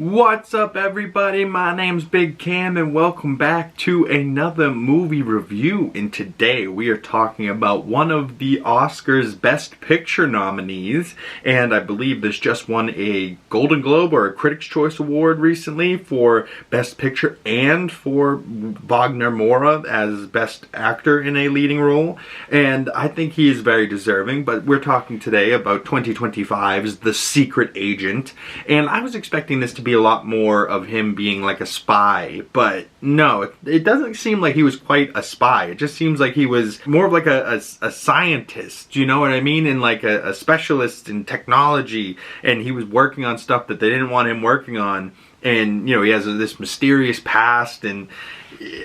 What's up everybody, my name's Big Cam and welcome back to another movie review. And today we are talking about one of the Oscars Best Picture nominees, and I believe this just won a Golden Globe or a Critics' Choice Award recently for Best Picture and for Wagner Moura as Best Actor in a leading role, and I think he is very deserving. But we're talking today about 2025's The Secret Agent, and I was expecting this to be a lot more of him being like a spy, but no, it doesn't seem like he was quite a spy. It just seems like he was more of like a scientist, you know what I mean, and like a specialist in technology, and he was working on stuff that they didn't want him working on, and you know, he has this mysterious past, and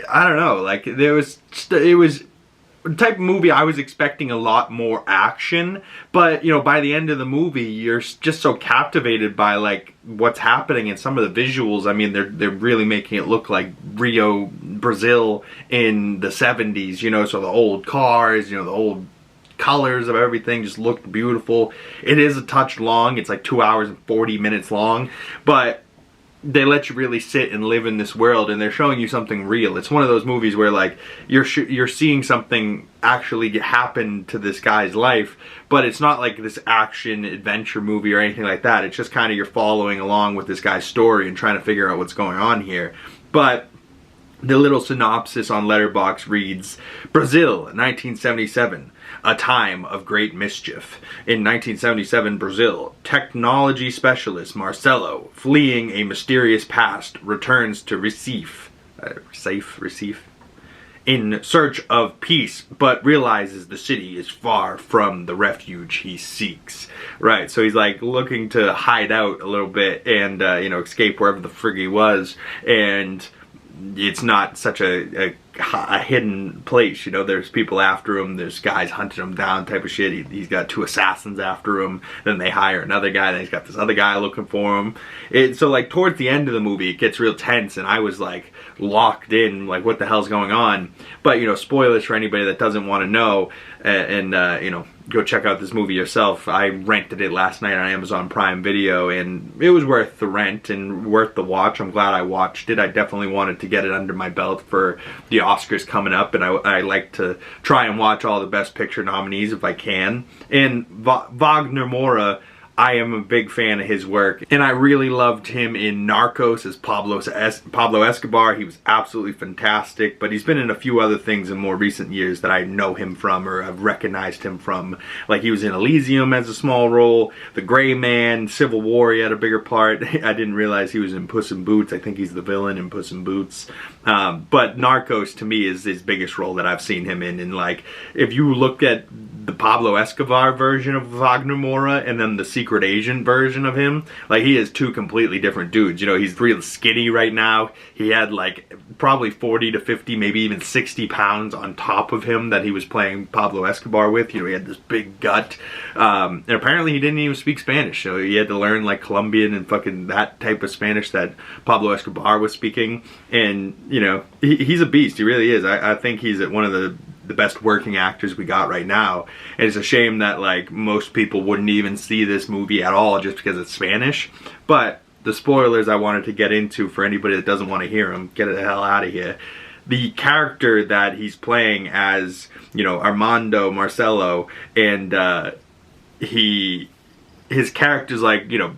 I don't know, like it was the type of movie I was expecting a lot more action, but you know, by the end of the movie you're just so captivated by like what's happening and some of the visuals. I mean, they're really making it look like Rio, Brazil in the 70s, you know, so the old cars, you know, the old colors of everything just looked beautiful. It is a touch long, it's like 2 hours and 40 minutes long, but they let you really sit and live in this world, and they're showing you something real. It's one of those movies where like you're seeing something actually happen to this guy's life, but it's not like this action adventure movie or anything like that. It's just kind of you're following along with this guy's story and trying to figure out what's going on here. But the little synopsis on Letterboxd reads, Brazil, 1977, a time of great mischief. In 1977 Brazil, technology specialist Marcelo, fleeing a mysterious past, returns to Recife, in search of peace, but realizes the city is far from the refuge he seeks. Right, so he's like looking to hide out a little bit and, you know, escape wherever the frig he was, and it's not such a hidden place, you know. There's people after him, there's guys hunting him down type of shit. He's got two assassins after him, then they hire another guy, then he's got this other guy looking for him. So like towards the end of the movie it gets real tense, and I was like locked in, like what the hell's going on. But you know, spoilers for anybody that doesn't want to know, and you know, go check out this movie yourself. I rented it last night on Amazon Prime Video, and it was worth the rent and worth the watch. I'm glad I watched it. I definitely wanted to get it under my belt for the Oscars coming up, and I like to try and watch all the Best Picture nominees if I can. And Wagner Moura, I am a big fan of his work, and I really loved him in Narcos as Pablo Escobar. He was absolutely fantastic, but he's been in a few other things in more recent years that I know him from or have recognized him from. Like he was in Elysium as a small role, The Gray Man, Civil War he had a bigger part. I didn't realize he was in Puss in Boots. I think he's the villain in Puss in Boots. But Narcos to me is his biggest role that I've seen him in. And like, if you look at the Pablo Escobar version of Wagner Moura and then the Secret Agent version of him, like he is two completely different dudes. You know, he's real skinny right now. He had like probably 40 to 50, maybe even 60 pounds on top of him that he was playing Pablo Escobar with. You know, he had this big gut. And apparently he didn't even speak Spanish, so he had to learn like Colombian and fucking that type of Spanish that Pablo Escobar was speaking. And you know, he's a beast. He really is. I think he's one of the best working actors we got right now. And it's a shame that like most people wouldn't even see this movie at all just because it's Spanish. But the spoilers I wanted to get into for anybody that doesn't want to hear them, get the hell out of here. The character that he's playing as, you know, Armando Marcelo, and his character's like, you know,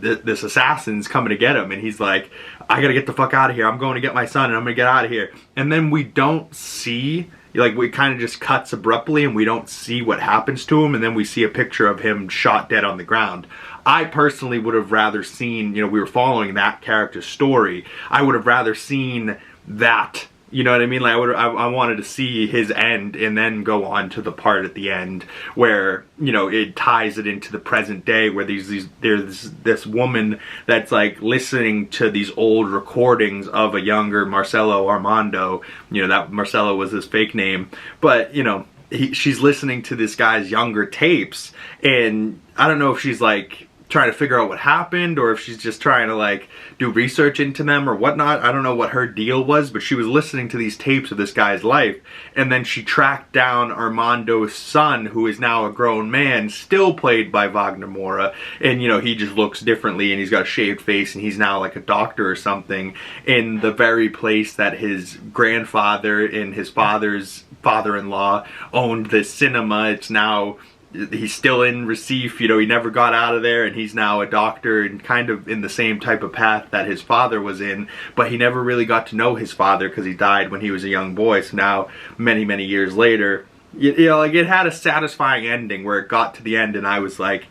this assassin's coming to get him, and he's like, I gotta get the fuck out of here, I'm going to get my son and I'm gonna get out of here. And then we don't see, like, we kind of just cuts abruptly and we don't see what happens to him, and then we see a picture of him shot dead on the ground. I personally would have rather seen, you know, we were following that character's story, I would have rather seen that. You know what I mean? Like I wanted to see his end and then go on to the part at the end where, you know, it ties it into the present day, where there's this woman that's like listening to these old recordings of a younger Marcelo Armando. You know, that Marcelo was his fake name, but you know, she's listening to this guy's younger tapes, and I don't know if she's like trying to figure out what happened, or if she's just trying to like do research into them or whatnot. I don't know what her deal was, but she was listening to these tapes of this guy's life, and then she tracked down Armando's son, who is now a grown man, still played by Wagner Moura, and you know, he just looks differently, and he's got a shaved face, and he's now like a doctor or something, in the very place that his grandfather and his father's father-in-law owned the cinema. It's now, he's still in Recife, you know, he never got out of there, and he's now a doctor and kind of in the same type of path that his father was in, but he never really got to know his father because he died when he was a young boy. So now, many years later, you know, like, it had a satisfying ending where it got to the end and I was like,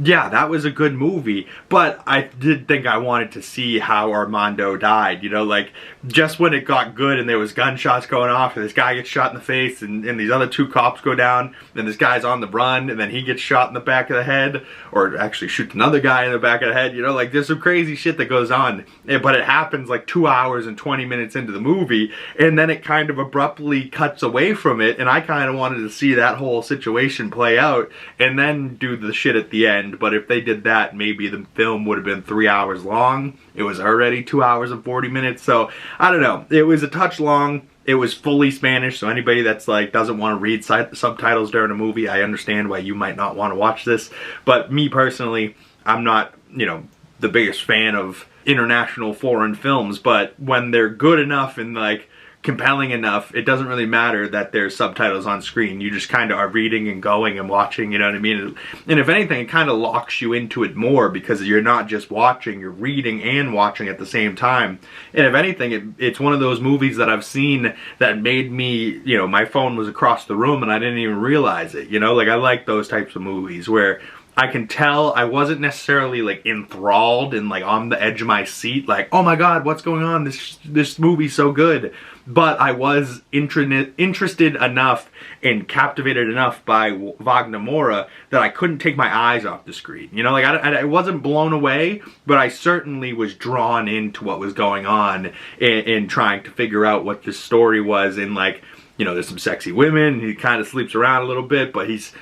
yeah, that was a good movie, but I did think I wanted to see how Armando died, you know, like, just when it got good and there was gunshots going off and this guy gets shot in the face and these other two cops go down and this guy's on the run and then he gets shot in the back of the head, or actually shoots another guy in the back of the head, you know, like, there's some crazy shit that goes on, but it happens like 2 hours and 20 minutes into the movie, and then it kind of abruptly cuts away from it, and I kind of wanted to see that whole situation play out and then do the shit at the end. But if they did that, maybe the film would have been 3 hours long. It was already 2 hours and 40 minutes, so I don't know. It was a touch long. It was fully Spanish, so anybody that's like doesn't want to read subtitles during a movie, I understand why you might not want to watch this. But me personally, I'm not, you know, the biggest fan of international foreign films, but when they're good enough and like compelling enough, it doesn't really matter that there's subtitles on screen. You just kind of are reading and going and watching, you know what I mean? And if anything, it kind of locks you into it more because you're not just watching, you're reading and watching at the same time. And if anything, it's one of those movies that I've seen that made me, you know, my phone was across the room and I didn't even realize it, you know? Like, I like those types of movies where I can tell I wasn't necessarily like enthralled and like on the edge of my seat, like, oh my god, what's going on? This movie's so good. But I was interested enough and captivated enough by Wagner Moura that I couldn't take my eyes off the screen. You know, like, I wasn't blown away, but I certainly was drawn into what was going on and trying to figure out what this story was. And like, you know, there's some sexy women. He kind of sleeps around a little bit, but he's,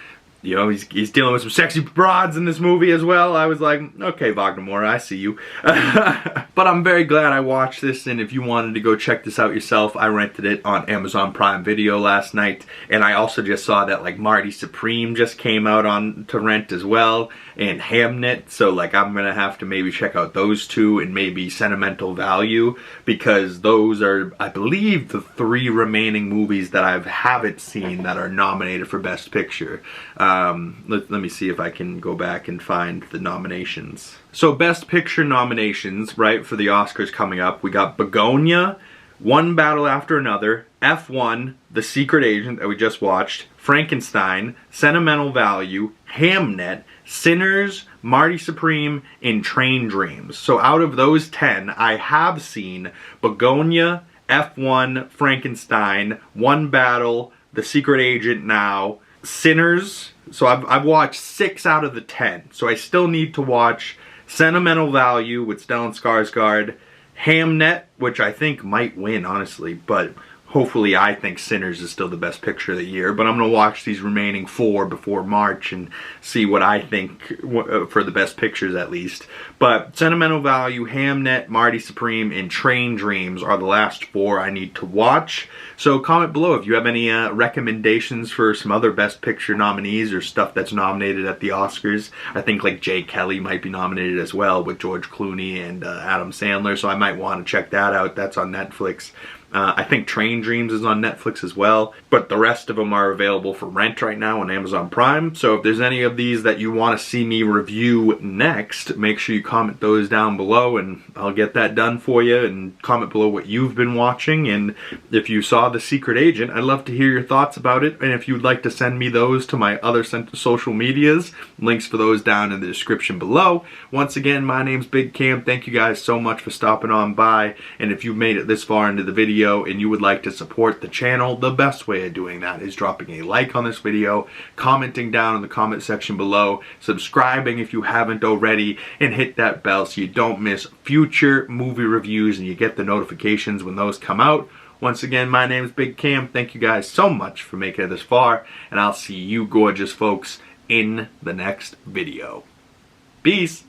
you know, he's dealing with some sexy broads in this movie as well. I was like, okay, Wagner Moura, I see you. But I'm very glad I watched this, and if you wanted to go check this out yourself, I rented it on Amazon Prime Video last night, and I also just saw that like Marty Supreme just came out on to rent as well, and Hamnet, so like I'm gonna have to maybe check out those two and maybe Sentimental Value, because those are, I believe, the 3 remaining movies that I haven't seen that are nominated for Best Picture. Let me see if I can go back and find the nominations. So Best Picture nominations, right, for the Oscars coming up, we got Begonia, One Battle After Another, F1, The Secret Agent that we just watched, Frankenstein, Sentimental Value, Hamnet, Sinners, Marty Supreme, and Train Dreams. So out of those 10, I have seen Begonia, F1, Frankenstein, One Battle, The Secret Agent now, Sinners. So I've watched 6 out of the 10. So I still need to watch Sentimental Value with Stellan Skarsgård, Hamnet, which I think might win, honestly, but hopefully I think Sinners is still the best picture of the year. But I'm going to watch these remaining 4 before March and see what I think for the best pictures at least. But Sentimental Value, Hamnet, Marty Supreme, and Train Dreams are the last 4 I need to watch. So comment below if you have any recommendations for some other Best Picture nominees or stuff that's nominated at the Oscars. I think like Jay Kelly might be nominated as well with George Clooney and Adam Sandler, so I might want to check that out. That's on Netflix. I think Train Dreams is on Netflix as well, but the rest of them are available for rent right now on Amazon Prime. So if there's any of these that you want to see me review next, make sure you comment those down below and I'll get that done for you, and comment below what you've been watching. And if you saw The Secret Agent, I'd love to hear your thoughts about it, and if you'd like to send me those to my other social medias, links for those down in the description below. Once again, my name's Big Cam. Thank you guys so much for stopping on by, and if you've made it this far into the video and you would like to support the channel, the best way of doing that is dropping a like on this video, commenting down in the comment section below, subscribing if you haven't already, and hit that bell so you don't miss future movie reviews and you get the notifications when those come out. Once again, my name is Big Cam. Thank you guys so much for making it this far, and I'll see you gorgeous folks in the next video. Peace.